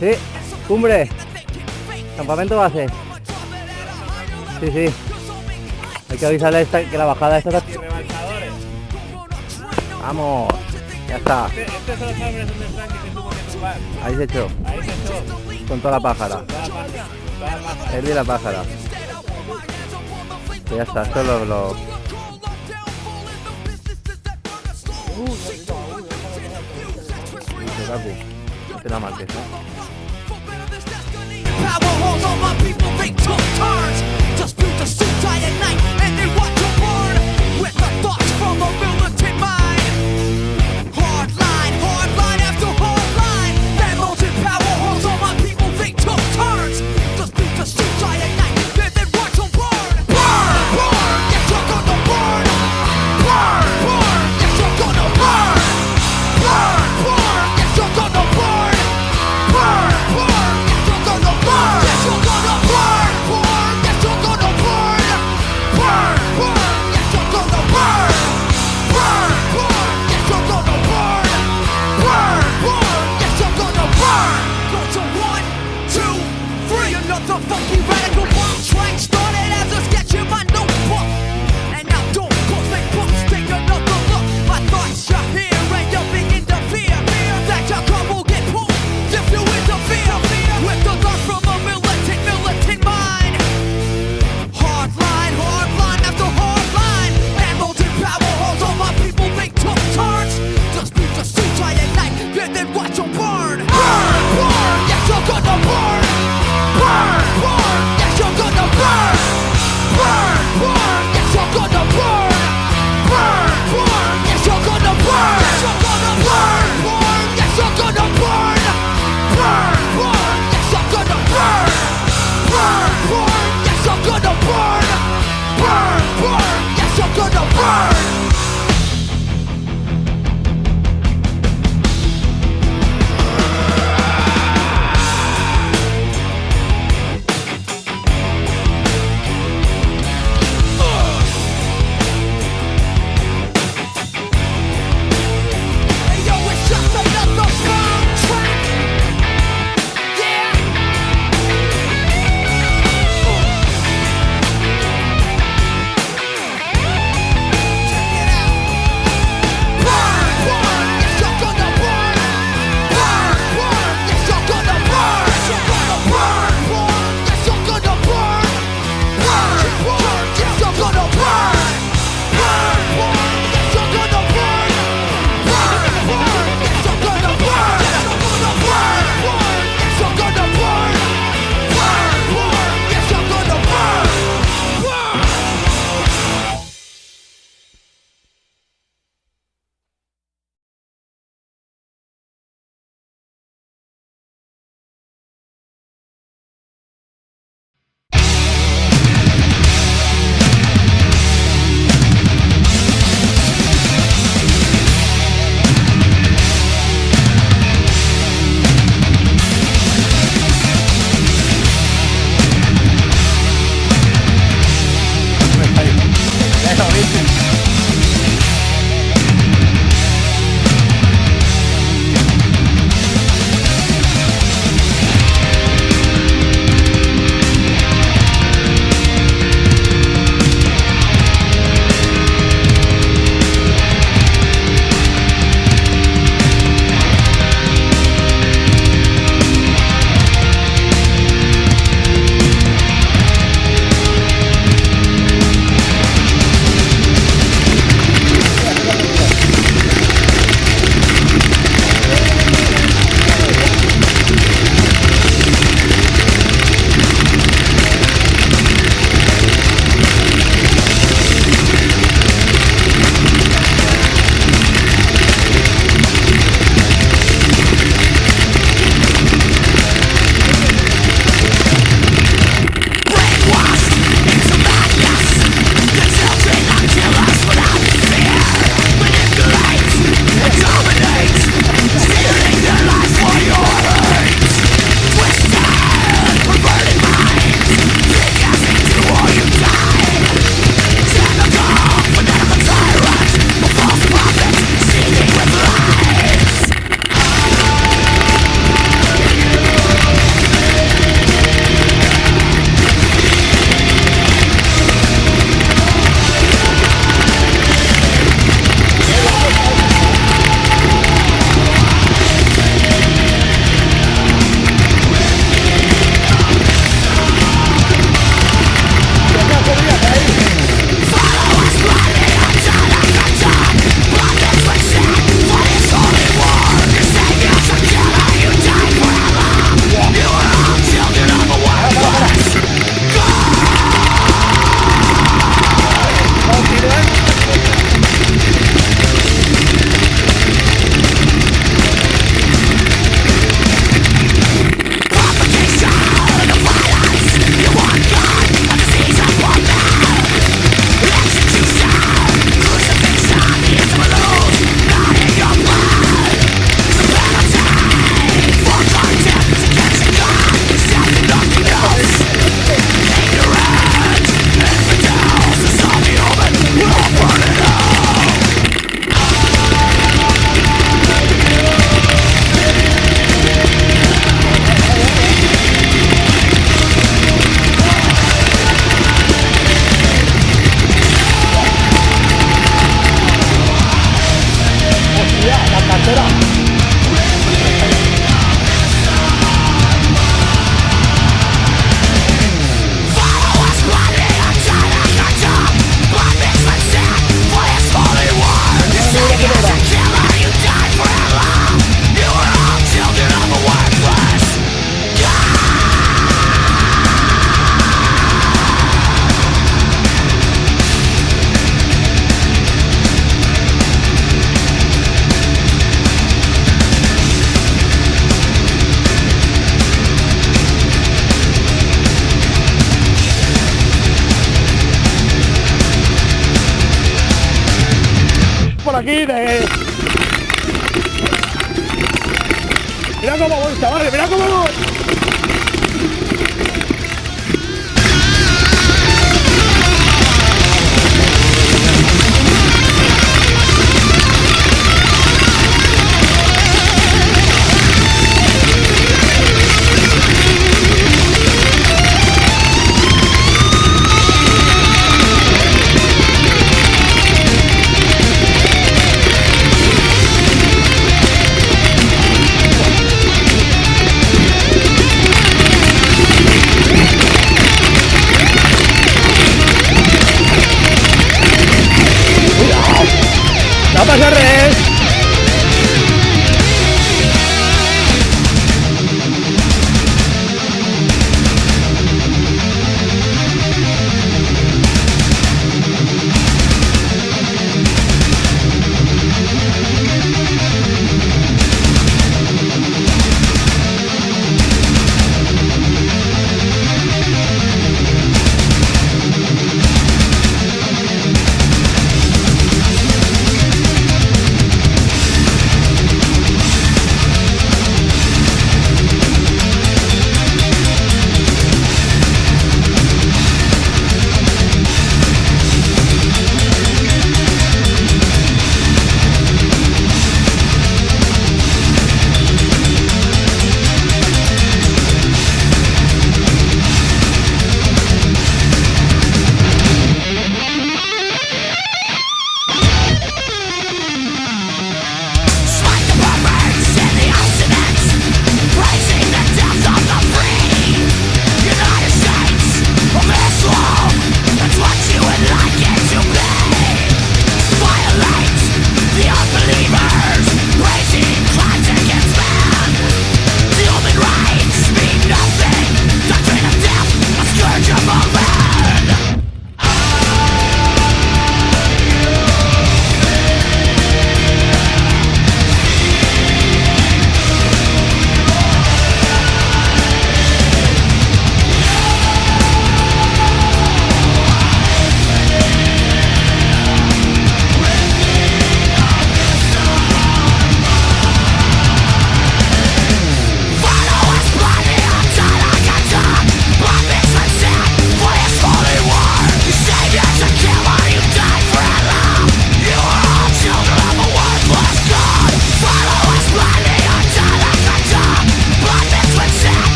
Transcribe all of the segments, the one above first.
Sí, cumbre. Campamento base. Sí, sí. Hay que avisarle que la bajada esta está... Vamos. Ya está. Este son los árboles donde están que se tuvo que tumbar. Ahí se echó. Ahí se echó. Con toda la pájara. Toda la pájara. Él y la pájara. Y ya está, esto es lo... Este la marques, ¿no? Power holes on my people, they took turns. Just built a suit tie at night and they watch them burn with the thoughts from a militant mind. Hard line after hard line. Vandals and power holes on my people, they took turns. Just built a suit tie at night and then watch them burn. Burn, yes you're gonna burn. Burn, yes you're gonna burn. Burn, yes you're gonna burn. Burn, yes you're gonna burn. Yes you're gonna burn. Yes you're gonna burn. Burn, yes you're gonna burn. Burn, yes you're gonna burn. Burn, yes you're gonna burn. Go to 1, 2, 3. Another funky radical bomb track started as a sketch in my notebook. And now don't post make books, take another look. My thoughts are here and you're beginning to fear that your car will get pulled if you interfere with the thoughts from a militant mind. Hard line after hard line. Ammo and power holes on my people, they took turns. Just beat the suit tie at night and then watch them burn. Burn, yes you're gonna burn. Burn, yes you're gonna burn. Burn, yes you're gonna burn. Burn, yes you're gonna burn. Yes you're gonna burn. Yes you're gonna burn. Burn, yes you're gonna burn. Burn, yes you're gonna burn. Burn, yes you're gonna burn. Hey yo, it's just another bomb track. Yeah. aquí de... Mira cómo voy, chavales, mira cómo voy. ¡Va a pasar revés!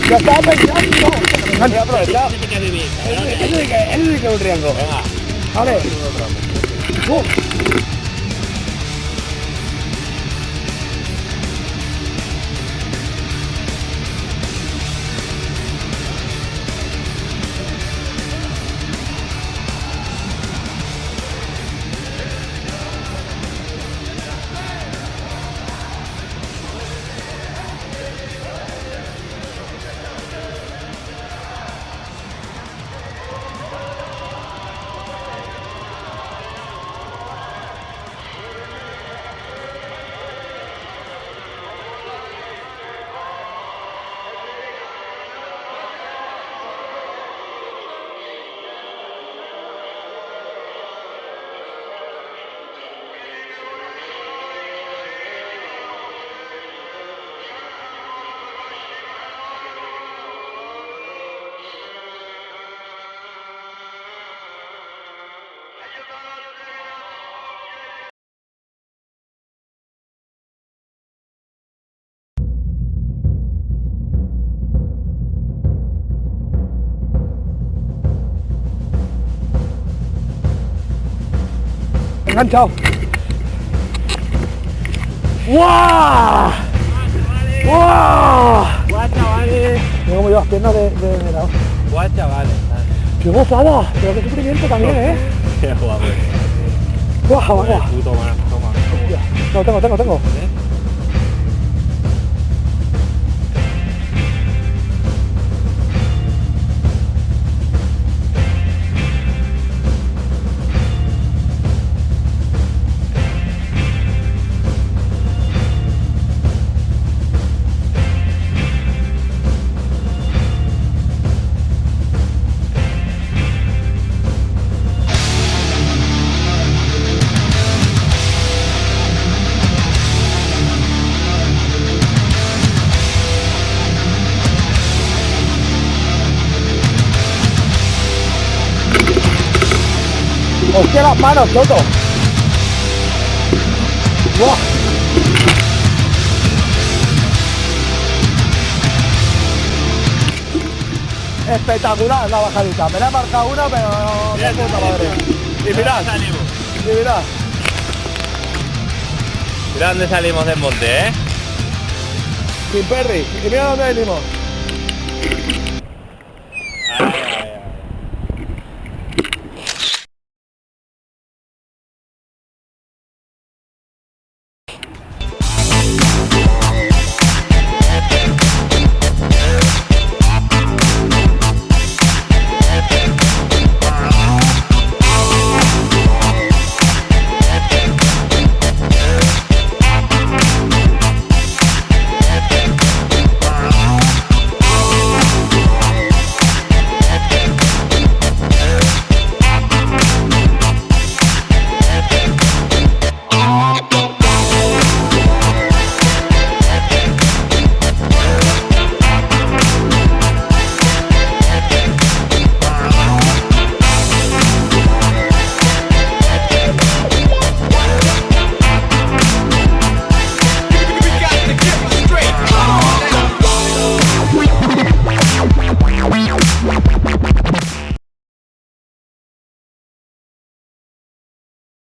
Lo estaba pensando. Voy a aprovechar. Ese que vivir. Ese sí que es un riesgo. Venga. Vale. Enganchado. ¡Guau! ¡Guau! Guau, chavales. Mira cómo llevas piernas de lado. Guau, chavales. ¡Qué gozada! Pero qué sufrimiento también, ¿eh? Qué guapo. ¡Guau, guau, guau! Puto más, toma. No, tengo. ¡Hostia, las manos, Toto! ¡Buah! Espectacular la bajadita. Me la he marcado una, pero de puta madre. Y mirad, salimos. y mirad. Mira dónde salimos del monte, ¿eh? Sin Perry. Y mira dónde venimos. Ay, ay, ay. We got to get straight.